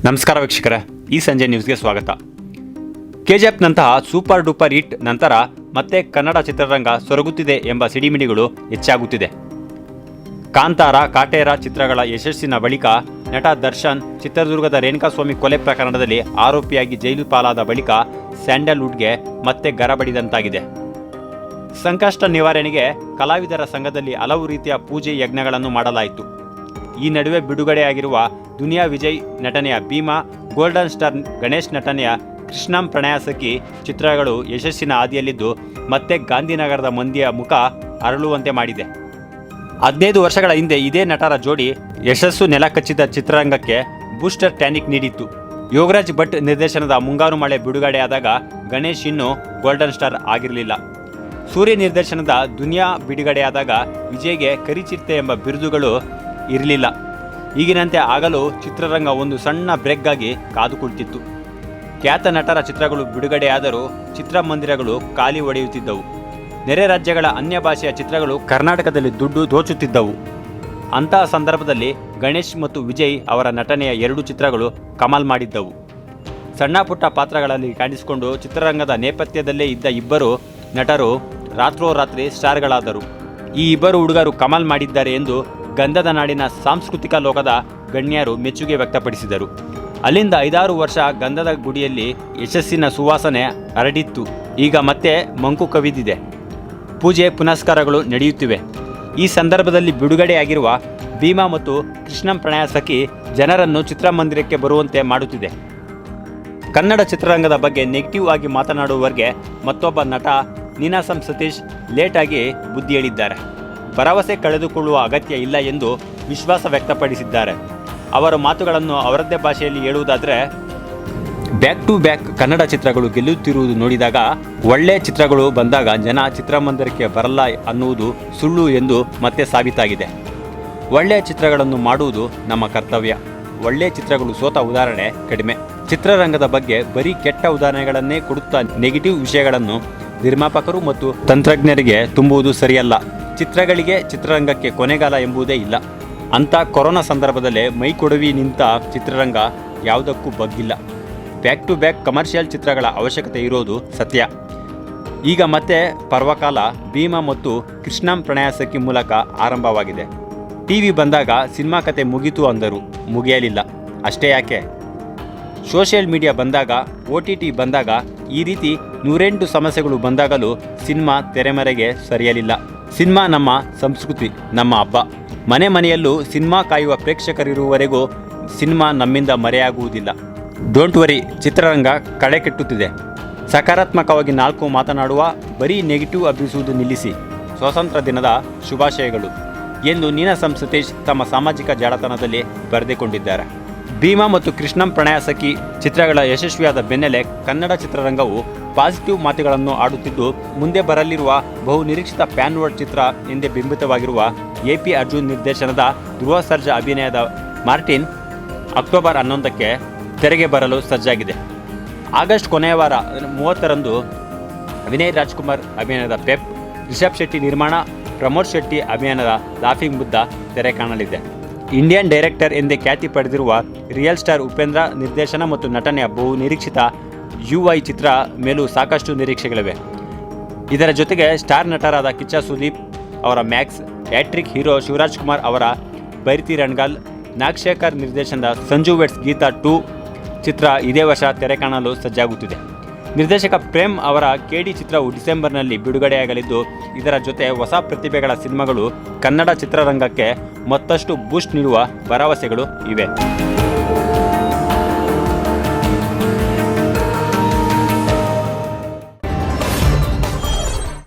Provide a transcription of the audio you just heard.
ನಮಸ್ಕಾರ ವೀಕ್ಷಕರೇ, ಈ ಸಂಜೆ ನ್ಯೂಸ್ಗೆ ಸ್ವಾಗತ. ಕೆಜಿಎಫ್ ನಂತಹ ಸೂಪರ್ ಡೂಪರ್ ಹಿಟ್ ನಂತರ ಮತ್ತೆ ಕನ್ನಡ ಚಿತ್ರರಂಗ ಸೊರಗುತ್ತಿದೆ ಎಂಬ ಸಿಡಿಮಿಡಿಗಳು ಹೆಚ್ಚಾಗುತ್ತಿದೆ. ಕಾಂತಾರ, ಕಾಟೇರ ಚಿತ್ರಗಳ ಯಶಸ್ಸಿನ ಬಳಿಕ ನಟ ದರ್ಶನ್ ಚಿತ್ರದುರ್ಗದ ರೇಣುಕಾಸ್ವಾಮಿ ಕೊಲೆ ಪ್ರಕರಣದಲ್ಲಿ ಆರೋಪಿಯಾಗಿ ಜೈಲು ಪಾಲಾದ ಬಳಿಕ ಸ್ಯಾಂಡಲ್ವುಡ್ಗೆ ಮತ್ತೆ ಗರಬಡಿದಂತಾಗಿದೆ. ಸಂಕಷ್ಟ ನಿವಾರಣೆಗೆ ಕಲಾವಿದರ ಸಂಘದಲ್ಲಿ ಹಲವು ರೀತಿಯ ಪೂಜೆ ಯಜ್ಞಗಳನ್ನು ಮಾಡಲಾಯಿತು. ಈ ನಡುವೆ ಬಿಡುಗಡೆಯಾಗಿರುವ ದುನಿಯಾ ವಿಜಯ್ ನಟನೆಯ ಭೀಮಾ, ಗೋಲ್ಡನ್ ಸ್ಟಾರ್ ಗಣೇಶ್ ನಟನೆಯ ಕೃಷ್ಣಂ ಪ್ರಣಯ ಸಖಿ ಚಿತ್ರಗಳು ಯಶಸ್ಸಿನ ಹಾದಿಯಲ್ಲಿದ್ದು ಮತ್ತೆ ಗಾಂಧಿನಗರದ ಮಂದಿಯ ಮುಖ ಅರಳುವಂತೆ ಮಾಡಿದೆ. 15 ವರ್ಷಗಳ ಹಿಂದೆ ಇದೇ ನಟರ ಜೋಡಿ ಯಶಸ್ಸು ನೆಲಕಚ್ಚಿದ ಚಿತ್ರರಂಗಕ್ಕೆ ಬೂಸ್ಟರ್ ಟ್ಯಾನಿಕ್ ನೀಡಿತ್ತು. ಯೋಗರಾಜ್ ಭಟ್ ನಿರ್ದೇಶನದ ಮುಂಗಾರು ಮಳೆ ಬಿಡುಗಡೆಯಾದಾಗ ಗಣೇಶ್ ಇನ್ನೂ ಗೋಲ್ಡನ್ ಸ್ಟಾರ್ ಆಗಿರಲಿಲ್ಲ. ಸೂರ್ಯ ನಿರ್ದೇಶನದ ದುನಿಯಾ ಬಿಡುಗಡೆಯಾದಾಗ ವಿಜಯ್ಗೆ ಕರಿಚಿರತೆ ಎಂಬ ಬಿರುದುಗಳು ಇರಲಿಲ್ಲ. ಈಗಿನಂತೆ ಆಗಲೂ ಚಿತ್ರರಂಗ ಒಂದು ಸಣ್ಣ ಬ್ರೇಕ್ಗಾಗಿ ಕಾದು ಕುಳಿತಿತ್ತು. ಖ್ಯಾತ ನಟರ ಚಿತ್ರಗಳು ಬಿಡುಗಡೆಯಾದರೂ ಚಿತ್ರಮಂದಿರಗಳು ಖಾಲಿ ಹೊಡೆಯುತ್ತಿದ್ದವು. ನೆರೆ ರಾಜ್ಯಗಳ ಅನ್ಯ ಭಾಷೆಯ ಚಿತ್ರಗಳು ಕರ್ನಾಟಕದಲ್ಲಿ ದುಡ್ಡು ದೋಚುತ್ತಿದ್ದವು. ಅಂತಹ ಸಂದರ್ಭದಲ್ಲಿ ಗಣೇಶ್ ಮತ್ತು ವಿಜಯ್ ಅವರ ನಟನೆಯ 2 ಚಿತ್ರಗಳು ಕಮಾಲ್ ಮಾಡಿದ್ದವು. ಸಣ್ಣ ಪುಟ್ಟ ಪಾತ್ರಗಳಲ್ಲಿ ಕಾಣಿಸಿಕೊಂಡು ಚಿತ್ರರಂಗದ ನೇಪಥ್ಯದಲ್ಲೇ ಇದ್ದ ಇಬ್ಬರು ನಟರು ರಾತ್ರೋರಾತ್ರಿ ಸ್ಟಾರ್ಗಳಾದರು. ಈ ಇಬ್ಬರು ಹುಡುಗರು ಕಮಾಲ್ ಮಾಡಿದ್ದಾರೆ ಎಂದು ಗಂಧದ ನಾಡಿನ ಸಾಂಸ್ಕೃತಿಕ ಲೋಕದ ಗಣ್ಯರು ಮೆಚ್ಚುಗೆ ವ್ಯಕ್ತಪಡಿಸಿದರು. ಅಲ್ಲಿಂದ 5-6 ವರ್ಷ ಗಂಧದ ಗುಡಿಯಲ್ಲಿ ಯಶಸ್ಸಿನ ಸುವಾಸನೆ ಹರಡಿತ್ತು. ಈಗ ಮತ್ತೆ ಮಂಕು ಕವಿದಿದೆ. ಪೂಜೆ ಪುನಸ್ಕಾರಗಳು ನಡೆಯುತ್ತಿವೆ. ಈ ಸಂದರ್ಭದಲ್ಲಿ ಬಿಡುಗಡೆಯಾಗಿರುವ ಭೀಮಾ ಮತ್ತು ಕೃಷ್ಣಂ ಪ್ರಣಯ ಸಖಿ ಜನರನ್ನು ಚಿತ್ರಮಂದಿರಕ್ಕೆ ಬರುವಂತೆ ಮಾಡುತ್ತಿದೆ. ಕನ್ನಡ ಚಿತ್ರರಂಗದ ಬಗ್ಗೆ ನೆಗೆಟಿವ್ ಆಗಿ ಮಾತನಾಡುವವರಿಗೆ ಮತ್ತೊಬ್ಬ ನಟ ನೀನಾಸಂ ಸತೀಶ್ ಲೇಟಾಗಿ ಬುದ್ಧಿ ಹೇಳಿದ್ದಾರೆ. ಭರವಸೆ ಕಳೆದುಕೊಳ್ಳುವ ಅಗತ್ಯ ಇಲ್ಲ ಎಂದು ವಿಶ್ವಾಸ ವ್ಯಕ್ತಪಡಿಸಿದ್ದಾರೆ. ಅವರ ಮಾತುಗಳನ್ನು ಅವರದ್ದೇ ಭಾಷೆಯಲ್ಲಿ ಹೇಳುವುದಾದರೆ, ಬ್ಯಾಕ್ ಟು ಬ್ಯಾಕ್ ಕನ್ನಡ ಚಿತ್ರಗಳು ಗೆಲ್ಲುತ್ತಿರುವುದು ನೋಡಿದಾಗ ಒಳ್ಳೆ ಚಿತ್ರಗಳು ಬಂದಾಗ ಜನ ಚಿತ್ರಮಂದಿರಕ್ಕೆ ಬರಲ್ಲ ಅನ್ನುವುದು ಸುಳ್ಳು ಎಂದು ಮತ್ತೆ ಸಾಬೀತಾಗಿದೆ. ಒಳ್ಳೆಯ ಚಿತ್ರಗಳನ್ನು ಮಾಡುವುದು ನಮ್ಮ ಕರ್ತವ್ಯ. ಒಳ್ಳೆಯ ಚಿತ್ರಗಳು ಸೋತ ಉದಾಹರಣೆ ಕಡಿಮೆ. ಚಿತ್ರರಂಗದ ಬಗ್ಗೆ ಬರೀ ಕೆಟ್ಟ ಉದಾಹರಣೆಗಳನ್ನೇ ಕೊಡುತ್ತಾ ನೆಗೆಟಿವ್ ವಿಷಯಗಳನ್ನು ನಿರ್ಮಾಪಕರು ಮತ್ತು ತಂತ್ರಜ್ಞರಿಗೆ ತುಂಬುವುದು ಸರಿಯಲ್ಲ. ಚಿತ್ರಗಳಿಗೆ, ಚಿತ್ರರಂಗಕ್ಕೆ ಕೊನೆಗಾಲ ಎಂಬುದೇ ಇಲ್ಲ. ಅಂಥ ಕೊರೋನಾ ಸಂದರ್ಭದಲ್ಲೇ ಮೈ ಕೊಡವಿ ನಿಂತ ಚಿತ್ರರಂಗ ಯಾವುದಕ್ಕೂ ಬಗ್ಗಿಲ್ಲ. ಬ್ಯಾಕ್ ಟು ಬ್ಯಾಕ್ ಕಮರ್ಷಿಯಲ್ ಚಿತ್ರಗಳ ಅವಶ್ಯಕತೆ ಇರೋದು ಸತ್ಯ. ಈಗ ಮತ್ತೆ ಪರ್ವಕಾಲ ಭೀಮಾ ಮತ್ತು ಕೃಷ್ಣಂ ಪ್ರಣಯ ಸಖಿ ಮೂಲಕ ಆರಂಭವಾಗಿದೆ. ಟಿವಿ ಬಂದಾಗ ಸಿನಿಮಾ ಕತೆ ಮುಗೀತು ಅಂದರು, ಮುಗಿಯಲಿಲ್ಲ. ಅಷ್ಟೇ ಯಾಕೆ, ಸೋಷಿಯಲ್ ಮೀಡಿಯಾ ಬಂದಾಗ, OTT ಬಂದಾಗ, ಈ ರೀತಿ 108 ಸಮಸ್ಯೆಗಳು ಬಂದಾಗಲೂ ಸಿನಿಮಾ ತೆರೆಮರೆಗೆ ಸರಿಯಲಿಲ್ಲ. ಸಿನಿಮಾ ನಮ್ಮ ಸಂಸ್ಕೃತಿ, ನಮ್ಮ ಹಬ್ಬ. ಮನೆ ಮನೆಯಲ್ಲೂ ಸಿನಿಮಾ ಕಾಯುವ ಪ್ರೇಕ್ಷಕರಿರುವವರೆಗೂ ಸಿನಿಮಾ ನಮ್ಮಿಂದ ಮರೆಯಾಗುವುದಿಲ್ಲ. ಡೋಂಟ್ ವರಿ, ಚಿತ್ರರಂಗ ಕಳೆ ಕೆಟ್ಟುತ್ತಿದೆ. ಸಕಾರಾತ್ಮಕವಾಗಿ 4 ಮಾತನಾಡುವ, ಬರೀ ನೆಗೆಟಿವ್ ಹಬ್ಬಿಸುವುದು ನಿಲ್ಲಿಸಿ. ಸ್ವಾತಂತ್ರ್ಯ ದಿನದ ಶುಭಾಶಯಗಳು ಎಂದು ನೀನಾಸಂ ಸತೀಶ್ ತಮ್ಮ ಸಾಮಾಜಿಕ ಜಾಲತಾಣದಲ್ಲಿ ಬರೆದುಕೊಂಡಿದ್ದಾರೆ. ಭೀಮಾ ಮತ್ತು ಕೃಷ್ಣಂ ಪ್ರಣಯ ಸಖಿ ಚಿತ್ರಗಳ ಯಶಸ್ವಿಯಾದ ಬೆನ್ನಲ್ಲೇ ಕನ್ನಡ ಚಿತ್ರರಂಗವು ಪಾಸಿಟಿವ್ ಮಾತುಗಳನ್ನು ಆಡುತ್ತಿದ್ದು, ಮುಂದೆ ಬರಲಿರುವ ಬಹು ನಿರೀಕ್ಷಿತ ಪ್ಯಾನ್ ವರ್ಲ್ಡ್ ಚಿತ್ರ ಎಂದೇ ಬಿಂಬಿತವಾಗಿರುವ AP ಅರ್ಜುನ್ ನಿರ್ದೇಶನದ ಧ್ರುವ ಸರ್ಜಾ ಅಭಿನಯದ ಮಾರ್ಟಿನ್ ಅಕ್ಟೋಬರ್ 11ಕ್ಕೆ ತೆರೆಗೆ ಬರಲು ಸಜ್ಜಾಗಿದೆ. ಆಗಸ್ಟ್ ಕೊನೆಯ ವಾರ 30ರಂದು ವಿನಯ್ ರಾಜ್ಕುಮಾರ್ ಅಭಿನಯದ ಪೆಪ್, ರಿಷಬ್ ಶೆಟ್ಟಿ ನಿರ್ಮಾಣ, ಪ್ರಮೋದ್ ಶೆಟ್ಟಿ ಅಭಿನಯದ ಲಾಫಿಂಗ್ ಬುದ್ಧ ತೆರೆ ಕಾಣಲಿದೆ. ಇಂಡಿಯನ್ ಡೈರೆಕ್ಟರ್ ಎಂದೇ ಖ್ಯಾತಿ ಪಡೆದಿರುವ ರಿಯಲ್ ಸ್ಟಾರ್ ಉಪೇಂದ್ರ ನಿರ್ದೇಶನ ಮತ್ತು ನಟನೆಯ ಬಹು ನಿರೀಕ್ಷಿತ UI ಚಿತ್ರ ಮೇಲೂ ಸಾಕಷ್ಟು ನಿರೀಕ್ಷೆಗಳಿವೆ. ಇದರ ಜೊತೆಗೆ ಸ್ಟಾರ್ ನಟರಾದ ಕಿಚ್ಚ ಸುದೀಪ್ ಅವರ Max, hat trick hero Shivaraj Kumar ಅವರ ಬೈರ್ತಿ ರಣಗಾಲ್, ನಾಗಶೇಖರ್ ನಿರ್ದೇಶನದ ಸಂಜು ವೆಟ್ಸ್ ಗೀತಾ 2 ಚಿತ್ರ ಇದೇ ವರ್ಷ ತೆರೆ ಕಾಣಲು ಸಜ್ಜಾಗುತ್ತಿದೆ. ನಿರ್ದೇಶಕ ಪ್ರೇಮ್ ಅವರ KD ಚಿತ್ರವು ಡಿಸೆಂಬರ್ನಲ್ಲಿ ಬಿಡುಗಡೆಯಾಗಲಿದ್ದು, ಇದರ ಜೊತೆ ಹೊಸ ಪ್ರತಿಭೆಗಳ ಸಿನಿಮಾಗಳು ಕನ್ನಡ ಚಿತ್ರರಂಗಕ್ಕೆ ಮತ್ತಷ್ಟು ಬೂಸ್ಟ್ ನೀಡುವ ಭರವಸೆಗಳು ಇವೆ.